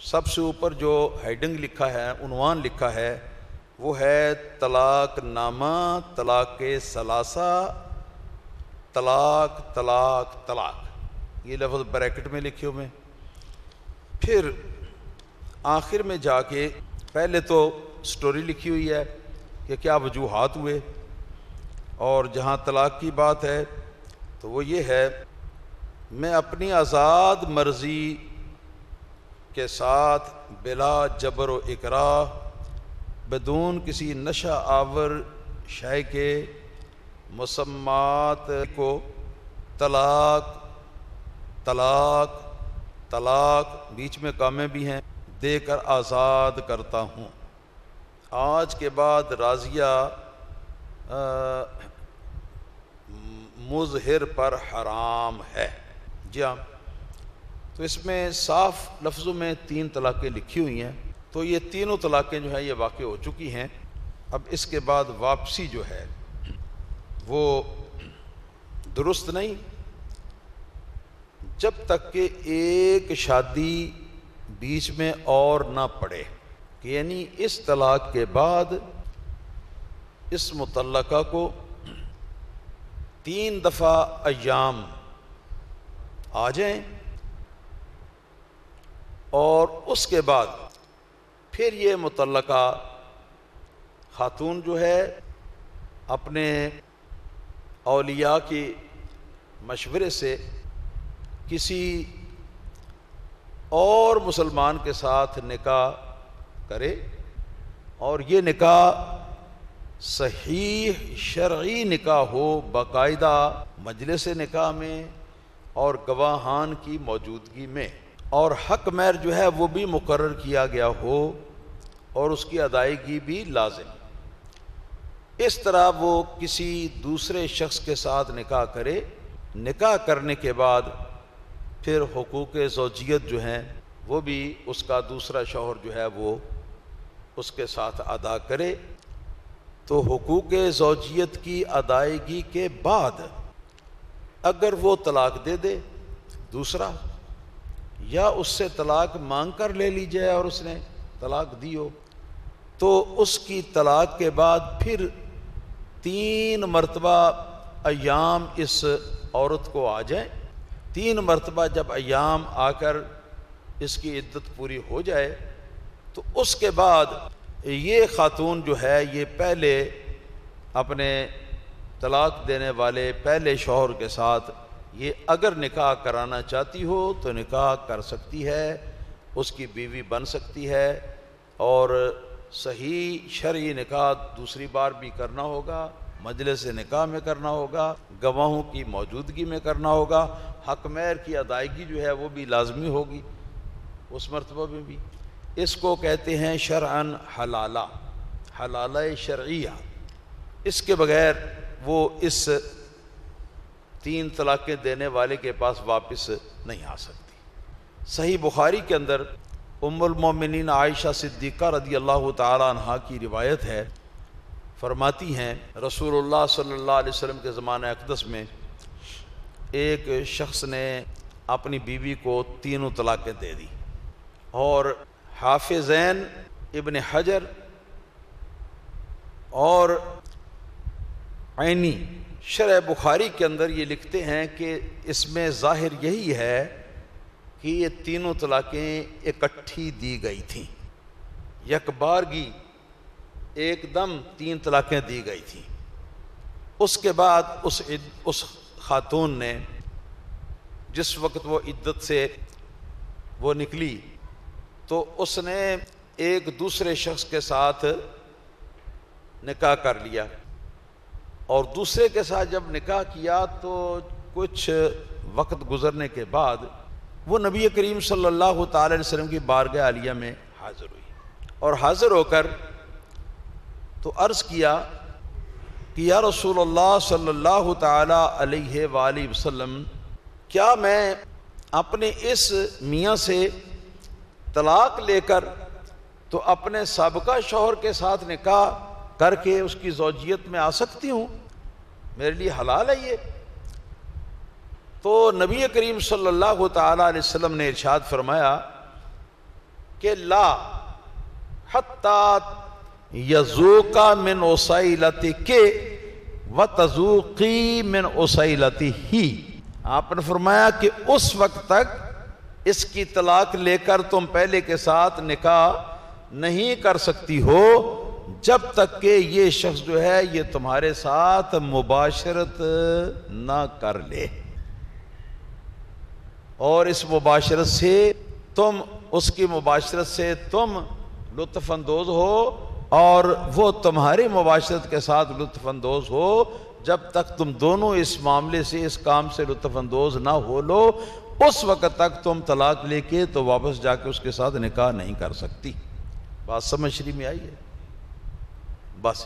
سب سے اوپر جو ہیڈنگ لکھا ہے، عنوان لکھا ہے، وہ ہے طلاق نامہ طلاق ثلاثہ، طلاق طلاق طلاق، یہ لفظ بریکٹ میں لکھے ہوئے ہیں۔ پھر آخر میں جا کے پہلے تو سٹوری لکھی ہوئی ہے کہ کیا وجوہات ہوئے، اور جہاں طلاق کی بات ہے تو وہ یہ ہے، میں اپنی آزاد مرضی کے ساتھ بلا جبر و اکراہ، بدون کسی نشہ آور شے کے مسمات کو طلاق طلاق طلاق بیچ میں کامیں بھی ہیں دے کر آزاد کرتا ہوں۔ آج کے بعد راضیہ مظہر پر حرام ہے۔ جی ہاں، تو اس میں صاف لفظوں میں 3 طلاقیں لکھی ہوئی ہیں، تو یہ تینوں طلاقیں جو ہیں یہ واقع ہو چکی ہیں۔ اب اس کے بعد واپسی جو ہے وہ درست نہیں جب تک کہ ایک شادی بیچ میں اور نہ پڑے، یعنی اس طلاق کے بعد اس مطلقہ کو 3 دفعہ ایام آ جائیں، اور اس کے بعد پھر یہ مطلقہ خاتون جو ہے اپنے اولیاء کی مشورے سے کسی اور مسلمان کے ساتھ نکاح کرے، اور یہ نکاح صحیح شرعی نکاح ہو، باقاعدہ مجلس نکاح میں اور گواہان کی موجودگی میں، اور حق مہر جو ہے وہ بھی مقرر کیا گیا ہو اور اس کی ادائیگی بھی لازم۔ اس طرح وہ کسی دوسرے شخص کے ساتھ نکاح کرے، نکاح کرنے کے بعد پھر حقوق زوجیت جو ہیں وہ بھی اس کا دوسرا شوہر جو ہے وہ اس کے ساتھ ادا کرے۔ تو حقوق زوجیت کی ادائیگی کے بعد اگر وہ طلاق دے دے دوسرا، یا اس سے طلاق مانگ کر لے لی جائے اور اس نے طلاق دی ہو، تو اس کی طلاق کے بعد پھر 3 مرتبہ ایام اس عورت کو آ جائیں۔ 3 مرتبہ جب ایام آ کر اس کی عدت پوری ہو جائے تو اس کے بعد یہ خاتون جو ہے یہ پہلے اپنے طلاق دینے والے پہلے شوہر کے ساتھ یہ اگر نکاح کرانا چاہتی ہو تو نکاح کر سکتی ہے، اس کی بیوی بن سکتی ہے، اور صحیح شرعی نکاح دوسری بار بھی کرنا ہوگا، مجلس نکاح میں کرنا ہوگا، گواہوں کی موجودگی میں کرنا ہوگا، حق مہر کی ادائیگی جو ہے وہ بھی لازمی ہوگی اس مرتبہ میں بھی۔ اس کو کہتے ہیں شرعاً حلالہ، حلالہ شرعیہ۔ اس کے بغیر وہ اس 3 طلاقیں دینے والے کے پاس واپس نہیں آ سکتی۔ صحیح بخاری کے اندر ام المومنین عائشہ صدیقہ رضی اللہ تعالی عنہا کی روایت ہے، فرماتی ہیں رسول اللہ صلی اللہ علیہ وسلم کے زمانہ اقدس میں ایک شخص نے اپنی بیوی کو 3 طلاقیں دے دی، اور حافظین ابن حجر اور عینی شرح بخاری کے اندر یہ لکھتے ہیں کہ اس میں ظاہر یہی ہے کہ یہ 3 طلاقیں اکٹھی دی گئی تھیں، یک بارگی ایک دم 3 طلاقیں دی گئی تھیں۔ اس کے بعد اس خاتون نے جس وقت وہ عدت سے وہ نکلی تو اس نے ایک دوسرے شخص کے ساتھ نکاح کر لیا، اور دوسرے کے ساتھ جب نکاح کیا تو کچھ وقت گزرنے کے بعد وہ نبی کریم صلی اللہ تعالی علیہ وسلم کی بارگاہ عالیہ میں حاضر ہوئی، اور حاضر ہو کر تو عرض کیا کہ یا رسول اللہ صلی اللہ تعالی علیہ وآلہ وسلم، کیا میں اپنے اس میاں سے طلاق لے کر تو اپنے سابقہ شوہر کے ساتھ نکاح کر کے اس کی زوجیت میں آ سکتی ہوں؟ میرے لیے حلال ہے یہ؟ تو نبی کریم صلی اللہ تعالی علیہ وسلم نے ارشاد فرمایا کہ لا حتی یذوقا من اسیلتک وتذوقی من اسیلتہ، آپ نے فرمایا کہ اس وقت تک اس کی طلاق لے کر تم پہلے کے ساتھ نکاح نہیں کر سکتی ہو جب تک کہ یہ شخص جو ہے یہ تمہارے ساتھ مباشرت نہ کر لے، اور اس مباشرت سے تم اس کی مباشرت سے تم لطف اندوز ہو اور وہ تمہاری مباشرت کے ساتھ لطف اندوز ہو، جب تک تم دونوں اس معاملے سے اس کام سے لطف اندوز نہ ہو لو اس وقت تک تم طلاق لے کے تو واپس جا کے اس کے ساتھ نکاح نہیں کر سکتی۔ بات سمجھ میں آئی ہے؟ بس